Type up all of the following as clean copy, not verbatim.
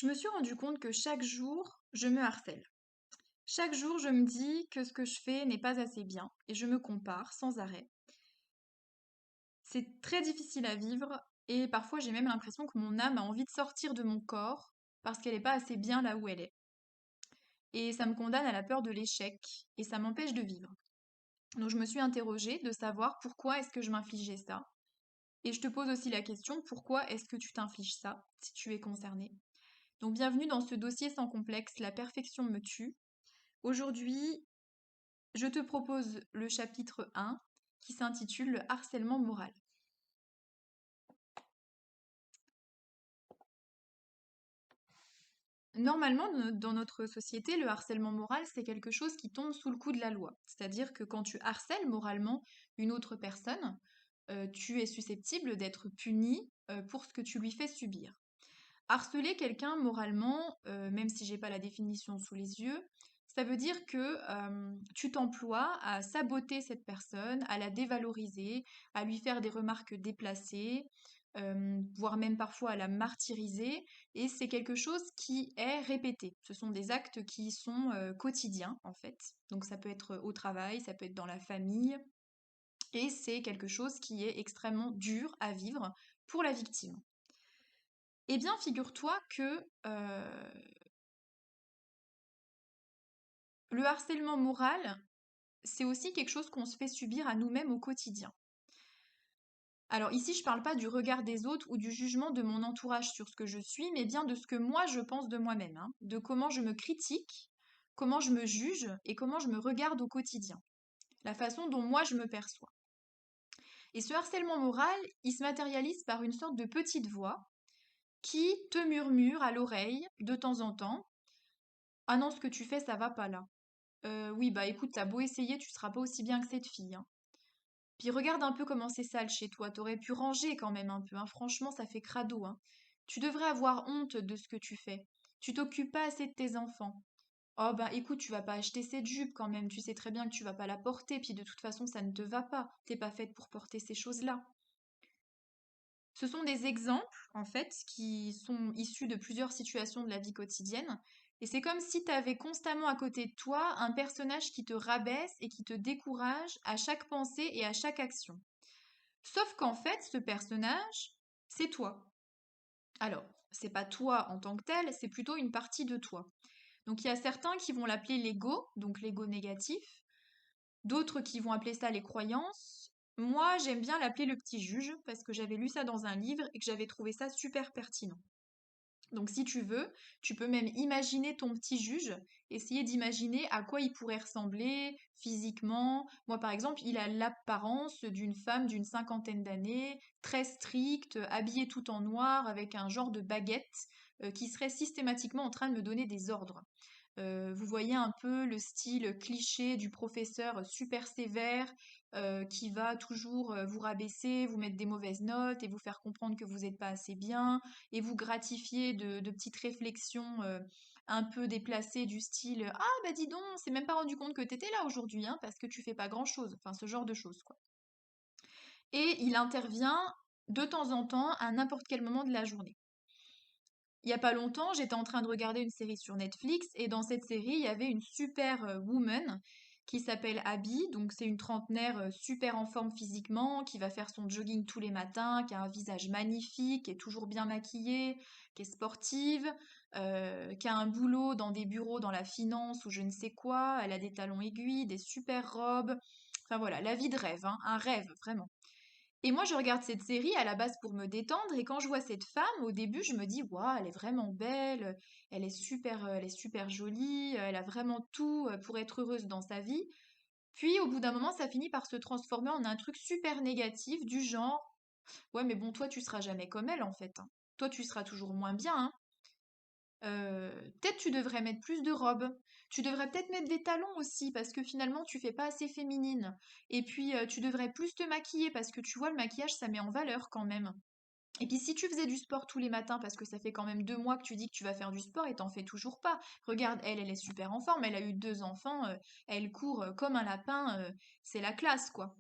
Je me suis rendu compte que chaque jour, je me harcèle. Chaque jour, je me dis que ce que je fais n'est pas assez bien et je me compare sans arrêt. C'est très difficile à vivre et parfois j'ai même l'impression que mon âme a envie de sortir de mon corps parce qu'elle n'est pas assez bien là où elle est. Et ça me condamne à la peur de l'échec et ça m'empêche de vivre. Donc je me suis interrogée de savoir pourquoi est-ce que je m'infligeais ça. Et je te pose aussi la question, pourquoi est-ce que tu t'infliges ça si tu es concerné? Donc bienvenue dans ce dossier sans complexe, la perfection me tue. Aujourd'hui, je te propose le chapitre 1 qui s'intitule Le harcèlement moral. Normalement, dans notre société, le harcèlement moral, c'est quelque chose qui tombe sous le coup de la loi. C'est-à-dire que quand tu harcèles moralement une autre personne, tu es susceptible d'être puni pour ce que tu lui fais subir. Harceler quelqu'un moralement, même si j'ai pas la définition sous les yeux, ça veut dire que tu t'emploies à saboter cette personne, à la dévaloriser, à lui faire des remarques déplacées, voire même parfois à la martyriser, et c'est quelque chose qui est répété. Ce sont des actes qui sont quotidiens en fait. Donc ça peut être au travail, ça peut être dans la famille, et c'est quelque chose qui est extrêmement dur à vivre pour la victime. Eh bien, figure-toi que le harcèlement moral, c'est aussi quelque chose qu'on se fait subir à nous-mêmes au quotidien. Alors ici, je ne parle pas du regard des autres ou du jugement de mon entourage sur ce que je suis, mais bien de ce que moi je pense de moi-même, hein, de comment je me critique, comment je me juge et comment je me regarde au quotidien, la façon dont moi je me perçois. Et ce harcèlement moral, il se matérialise par une sorte de petite voix qui te murmure à l'oreille de temps en temps: «Ah non, ce que tu fais, ça va pas là. Oui, bah écoute, t'as beau essayer, tu seras pas aussi bien que cette fille, hein. Puis regarde un peu comment c'est sale chez toi, t'aurais pu ranger quand même un peu, hein. Franchement, ça fait crado, hein. Tu devrais avoir honte de ce que tu fais. Tu t'occupes pas assez de tes enfants. Oh bah écoute, tu vas pas acheter cette jupe quand même, tu sais très bien que tu vas pas la porter, puis de toute façon ça ne te va pas, t'es pas faite pour porter ces choses-là. Ce sont des exemples, en fait, qui sont issus de plusieurs situations de la vie quotidienne. Et c'est comme si tu avais constamment à côté de toi un personnage qui te rabaisse et qui te décourage à chaque pensée et à chaque action. Sauf qu'en fait, ce personnage, c'est toi. Alors, c'est pas toi en tant que tel, c'est plutôt une partie de toi. Donc il y a certains qui vont l'appeler l'ego, donc l'ego négatif, d'autres qui vont appeler ça les croyances. Moi, j'aime bien l'appeler le petit juge parce que j'avais lu ça dans un livre et que j'avais trouvé ça super pertinent. Donc si tu veux, tu peux même imaginer ton petit juge, essayer d'imaginer à quoi il pourrait ressembler physiquement. Moi par exemple, il a l'apparence d'une femme d'une cinquantaine d'années, très stricte, habillée tout en noir, avec un genre de baguette, qui serait systématiquement en train de me donner des ordres. Vous voyez un peu le style cliché du professeur super sévère qui va toujours vous rabaisser, vous mettre des mauvaises notes et vous faire comprendre que vous n'êtes pas assez bien et vous gratifier de petites réflexions un peu déplacées du style: «Ah bah dis donc, on s'est même pas rendu compte que t'étais là aujourd'hui, hein, parce que tu fais pas grand-chose», enfin ce genre de choses quoi. Et il intervient de temps en temps à n'importe quel moment de la journée. Il y a pas longtemps, j'étais en train de regarder une série sur Netflix et dans cette série, il y avait une super woman qui s'appelle Abby. Donc c'est une trentenaire super en forme physiquement, qui va faire son jogging tous les matins, qui a un visage magnifique, qui est toujours bien maquillée, qui est sportive, qui a un boulot dans des bureaux dans la finance ou je ne sais quoi. Elle a des talons aiguilles, des super robes. Enfin voilà, la vie de rêve, hein, un rêve vraiment. Et moi, je regarde cette série à la base pour me détendre, et quand je vois cette femme, au début, je me dis, waouh, elle est vraiment belle, elle est super jolie, elle a vraiment tout pour être heureuse dans sa vie. Puis, au bout d'un moment, ça finit par se transformer en un truc super négatif, du genre, ouais, mais bon, toi, tu seras jamais comme elle, en fait, hein. Toi, tu seras toujours moins bien, hein. Peut-être tu devrais mettre plus de robes. Tu devrais peut-être mettre des talons aussi parce que finalement tu fais pas assez féminine. Et puis tu devrais plus te maquiller parce que tu vois le maquillage ça met en valeur quand même. Et puis si tu faisais du sport tous les matins parce que ça fait quand même 2 mois que tu dis que tu vas faire du sport et t'en fais toujours pas. Regarde, elle est super en forme, elle a eu 2 enfants, elle court comme un lapin, c'est la classe quoi.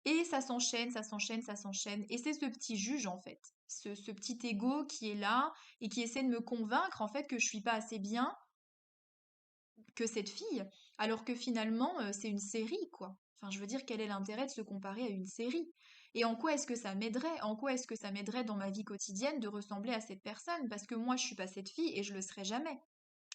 Et ça s'enchaîne, ça s'enchaîne, ça s'enchaîne. Et c'est ce petit juge, en fait, ce petit ego qui est là et qui essaie de me convaincre, en fait, que je suis pas assez bien que cette fille, alors que finalement, c'est une série, quoi. Enfin, je veux dire, quel est l'intérêt de se comparer à une série? Et en quoi est-ce que ça m'aiderait? En quoi est-ce que ça m'aiderait dans ma vie quotidienne de ressembler à cette personne? Parce que moi, je suis pas cette fille et je le serai jamais.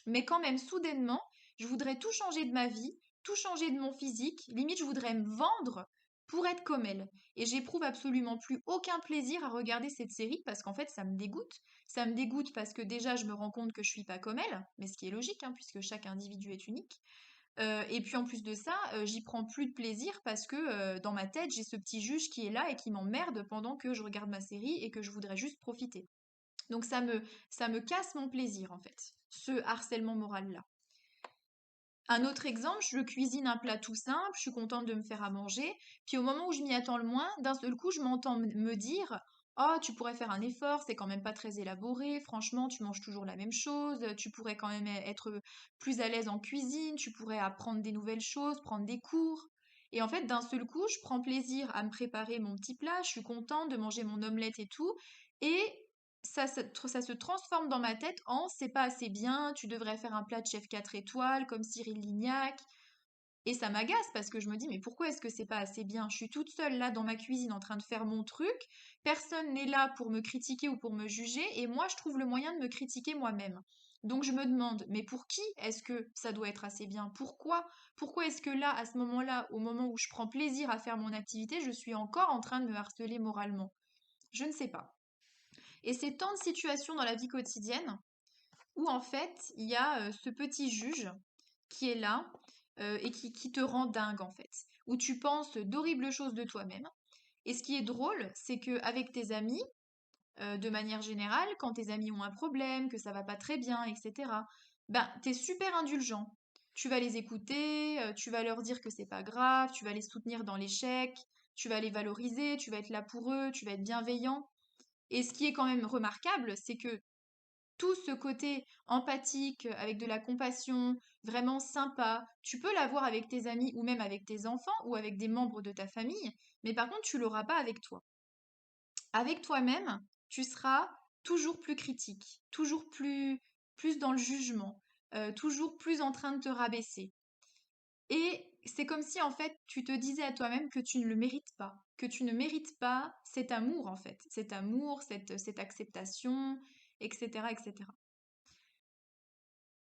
Mais quand même, soudainement, je voudrais tout changer de ma vie, tout changer de mon physique. Limite, je voudrais me vendre pour être comme elle. Et j'éprouve absolument plus aucun plaisir à regarder cette série parce qu'en fait, ça me dégoûte. Ça me dégoûte parce que déjà, je me rends compte que je suis pas comme elle, mais ce qui est logique, hein, puisque chaque individu est unique. Et puis en plus de ça, j'y prends plus de plaisir parce que dans ma tête, j'ai ce petit juge qui est là et qui m'emmerde pendant que je regarde ma série et que je voudrais juste profiter. Donc ça me casse mon plaisir en fait, ce harcèlement moral-là. Un autre exemple, je cuisine un plat tout simple, je suis contente de me faire à manger, puis au moment où je m'y attends le moins, d'un seul coup, je m'entends me dire: «Oh, tu pourrais faire un effort, c'est quand même pas très élaboré, franchement, tu manges toujours la même chose, tu pourrais quand même être plus à l'aise en cuisine, tu pourrais apprendre des nouvelles choses, prendre des cours.» Et en fait, d'un seul coup, je prends plaisir à me préparer mon petit plat, je suis contente de manger mon omelette et tout, et ça se transforme dans ma tête en c'est pas assez bien, tu devrais faire un plat de chef 4 étoiles comme Cyril Lignac. Et ça m'agace parce que je me dis mais pourquoi est-ce que c'est pas assez bien? Je suis toute seule là dans ma cuisine en train de faire mon truc, personne n'est là pour me critiquer ou pour me juger et moi je trouve le moyen de me critiquer moi-même. Donc je me demande mais pour qui est-ce que ça doit être assez bien? Pourquoi? Pourquoi est-ce que là, à ce moment-là, au moment où je prends plaisir à faire mon activité, je suis encore en train de me harceler moralement? Je ne sais pas. Et c'est tant de situations dans la vie quotidienne où en fait il y a ce petit juge qui est là et qui te rend dingue en fait, où tu penses d'horribles choses de toi-même. Et ce qui est drôle, c'est que avec tes amis, de manière générale, quand tes amis ont un problème, que ça va pas très bien, etc., ben t'es super indulgent. Tu vas les écouter, tu vas leur dire que c'est pas grave, tu vas les soutenir dans l'échec, tu vas les valoriser, tu vas être là pour eux, tu vas être bienveillant. Et ce qui est quand même remarquable, c'est que tout ce côté empathique, avec de la compassion, vraiment sympa, tu peux l'avoir avec tes amis ou même avec tes enfants ou avec des membres de ta famille, mais par contre, tu l'auras pas avec toi. Avec toi-même, tu seras toujours plus critique, toujours plus dans le jugement, toujours plus en train de te rabaisser. Et c'est comme si en fait tu te disais à toi-même que tu ne le mérites pas, que tu ne mérites pas cet amour en fait, cet amour, cette acceptation, etc., etc.